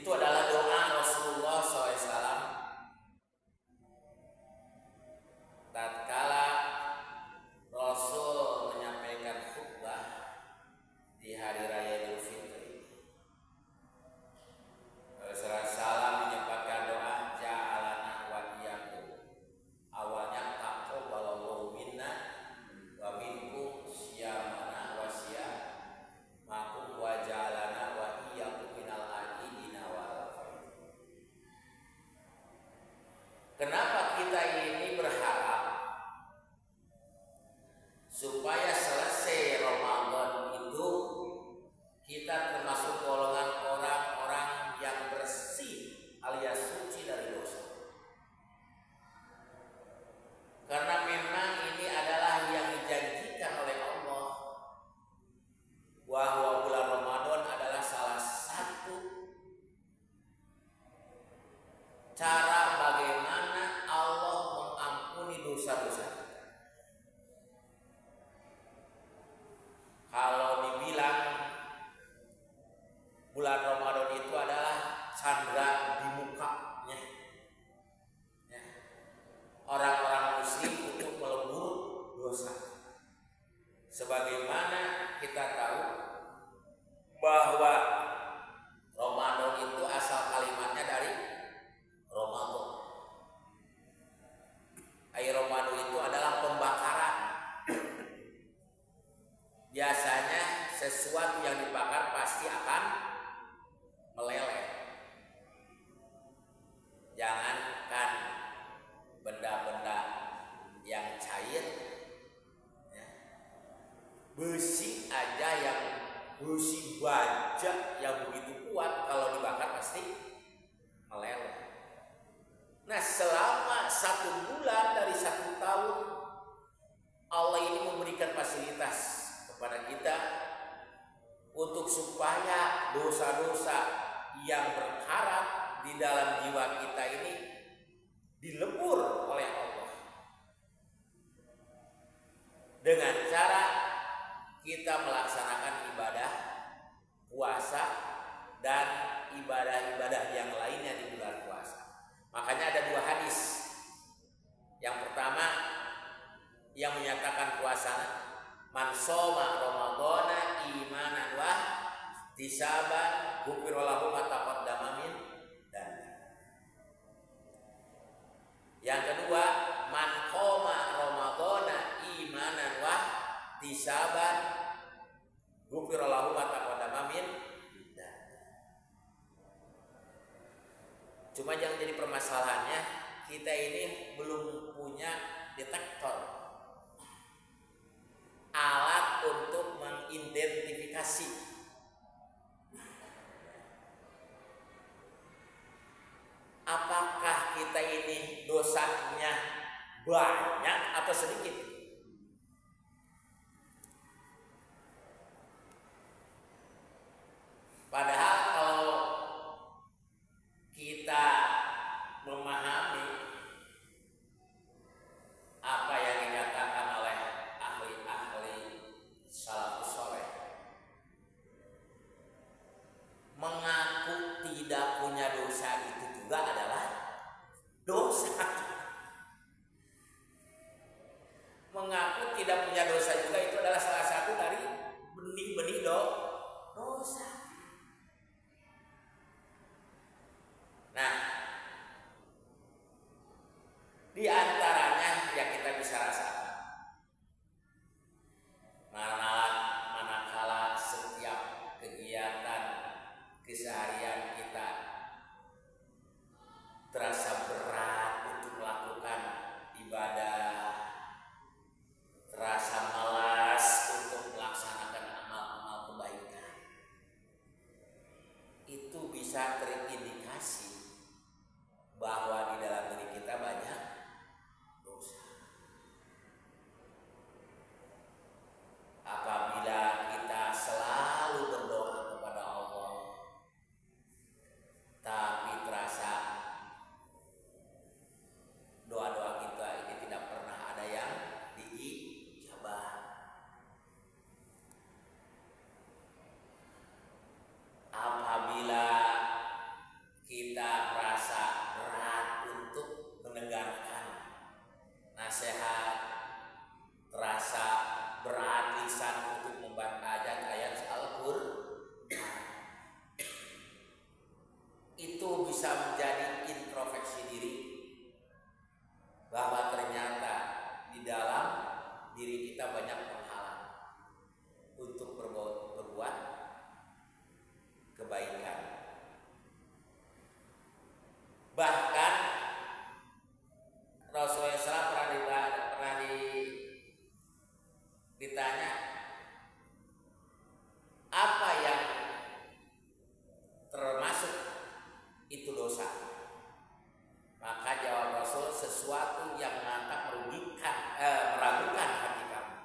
Itu adalah doa Rasulullah SAW tatkala Rasul menyampaikan khutbah di hari raya Idul Fitri. Rasulullah SAW menyampaikan doa ja'alana wa iyyakum. Awalnya taqabbalallahu minna wa minkum siyamana wa siyamakum wa ja'alana wa iyyakum minal aqidina wal faizin. Kenapa kita ini berharap supaya selesai Ramadan itu kita termasuk golongan orang-orang yang bersih alias suci dari dosa? Karena memang ini adalah yang dijanjikan oleh Allah, bahwa bulan Ramadan adalah salah satu cara bagaimana Allah mengampuni dosa-dosa kita. Kalau dibilang bulan Ramadan itu adalah candra di mukanya ya, orang-orang muslim untuk melebur dosa. Sebagaimana kita tahu bahwa Ramadan itu asal kalimatnya dari Ramadan. Air Ramadan itu adalah pembakaran. Biasanya sesuatu yang dibakar pasti akan meleleh. Jangankan benda-benda yang cair ya, besi aja, yang besi baja yang begitu kuat kalau dibakar pasti meleleh. Nah, selama 1 bulan dari 1 tahun Allah ini memberikan fasilitas kepada kita untuk supaya dosa-dosa yang berkarat di dalam jiwa kita ini dilebur oleh Allah dengan cara kita melaksanakan ibadah puasa dan ibadah-ibadah yang lainnya di bulan puasa. Makanya ada 2 hadis. Yang pertama yang menyatakan puasa, man shoma ramadhana imanan wa ihtisaban ghufira lahu ma taqaddama min dzambi. Yang kedua, man qoma ramadhana imanan wa ihtisaban ghufira lahu ma taqaddama min dzambi. Cuma yang jadi permasalahannya, kita ini belum punya detektor, alat untuk mengidentifikasi apakah kita ini dosanya banyak atau sedikit. Padahal kalau kita memahami apa yang dikatakan oleh ahli-ahli salafus saleh, mengaku tidak punya dosa itu juga adalah dosa. Mengaku tidak punya dosa juga itu adalah salah satu dari benih-benih dosa. Nah, di antaranya yang kita bisa rasakan manakala setiap kegiatan keseharian kita terasa berat untuk melakukan ibadah, terasa malas untuk melaksanakan amal-amal kebaikan, itu bisa terindikasi bahwa di dalam diri kita banyak bisa menjadi introspeksi diri bahwa ternyata di dalam diri kita banyak penghalang untuk berbuat kebaikan. Bahkan Rasulullah SAW pernah ditanya apa yang termasuk itu dosa. Maka jawab Rasul, sesuatu yang meragukan hati kamu.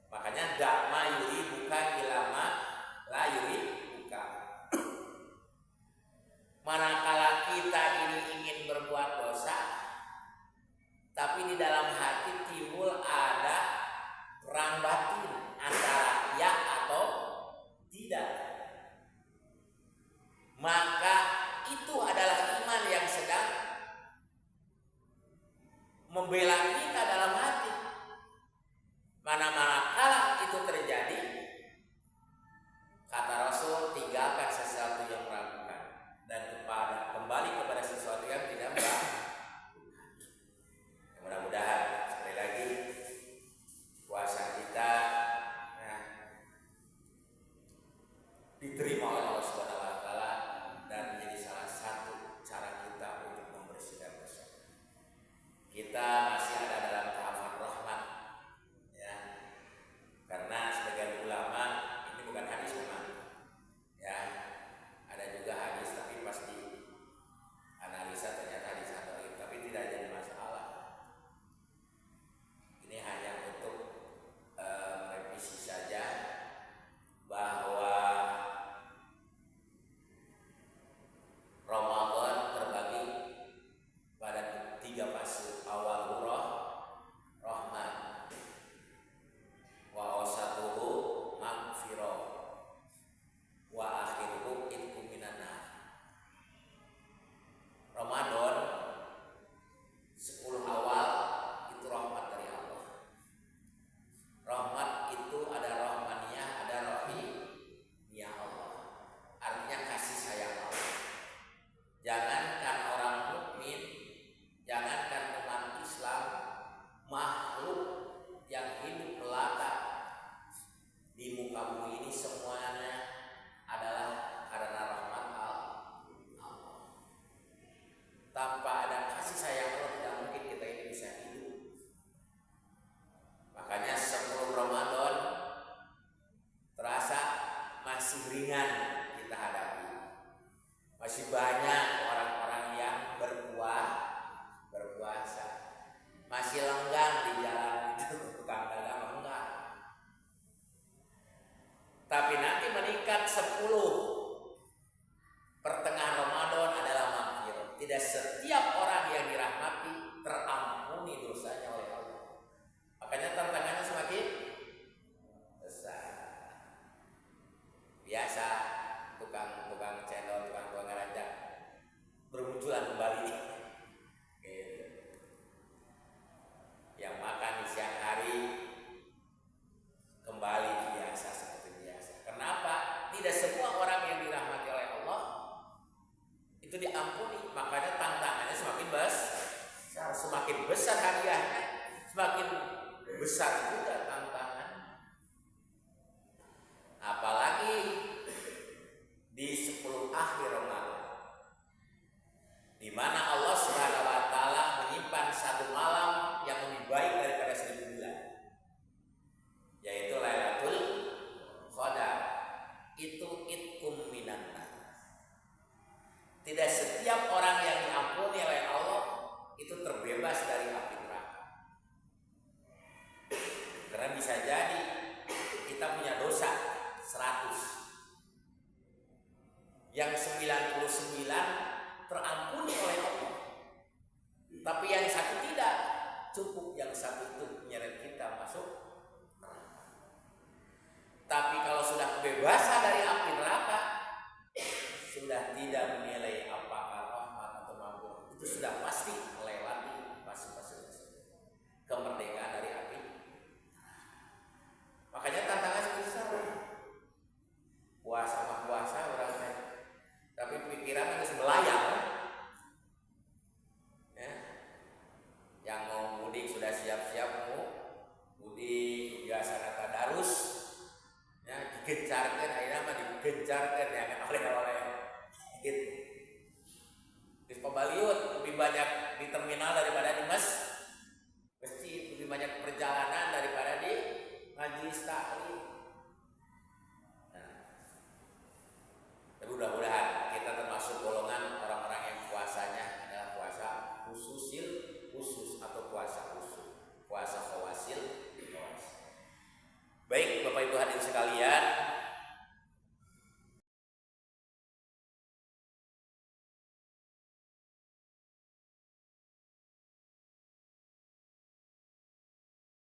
Makanya dakma yuri bukan ilama la yuri bukan. Manakala kita ini ingin berbuat dosa, tapi di dalam hati timbul ada perang batin antara ya atau tidak, maka itu adalah iman yang sedang membela kita dalam hati. Manakala itu terjadi, kata Rasul, tinggalkan sesuatu yang meragukan dan kembali kepada sesuatu yang tidak meragukan. Mudah-mudahan sekali lagi puasa kita diterima oleh Allah Subhanahu wa taala dan menjadi salah satu cara kita untuk membersihkan dosa. Kita masih ada dalam tahapan rahmat, ya. Karena sebagian ulama, ini bukan hadis memang, ya. Ada juga hadis tapi pasti analisa ternyata hadis dhaif, tapi tidak jadi masalah. Ini hanya untuk merevisi saja bahwa Ramadan terbagi pada 3 fase. Awal hurrah, rahmat, wa awsatuhu maghfirah, wa akhiruhu itqum minan nar. Ramadan 10 awal itu rahmat dari Allah. Rahmat itu ada rahmaniyah, ada rahimiyah Allah. Artinya kasih sayang Allah. Jangankan orang mukmin, jangankan umat Islam, makhluk yang hidup melata di muka bumi ini semuanya adalah karena rahmat Allah. Tanpa ada kasih sayang Allah tidak mungkin kita ini bisa hidup. Makanya 10 Ramadan terasa masih ringan kita hadapi. Masih banyak orang-orang yang berpuasa, masih lenggang di jalan itu, tukang dagang enggak. Tapi nanti meningkat 10 pertengahan Ramadan adalah maghfirah. Tidak setiap orang yang dirahmati terampuni dosanya oleh Allah. Makanya tantangannya semakin besar. Biasa tukang cendol, tukang ngaranjang bermunculan kembali. Gitu. Yang makan di siang hari kembali biasa seperti biasa. Kenapa? Tidak semua orang yang dirahmati oleh Allah itu diampuni. Makanya tantangannya semakin besar, semakin besar hadiahnya, semakin besar juga tantangan. Apalagi di 10 akhir Ramadan, di mana Allah Subhanahu wa taala menyimpan satu malam yang lebih baik daripada 1000 bulan, yaitu Lailatul Qadar. Itu itqum minan nar. Tidak setiap orang yang diampuni oleh Allah itu terbebas dari api neraka. Karena bisa jadi kita punya dosa 100, yang 99 terampuni oleh Allah, tapi yang satu tidak. Cukup yang satu itu menyeret kita masuk neraka. Tapi kalau sudah kebebasan dari api neraka, sudah tidak menilai apakah rahmat atau maghfirah, itu sudah pasti melewati fase-fase kemerdekaan.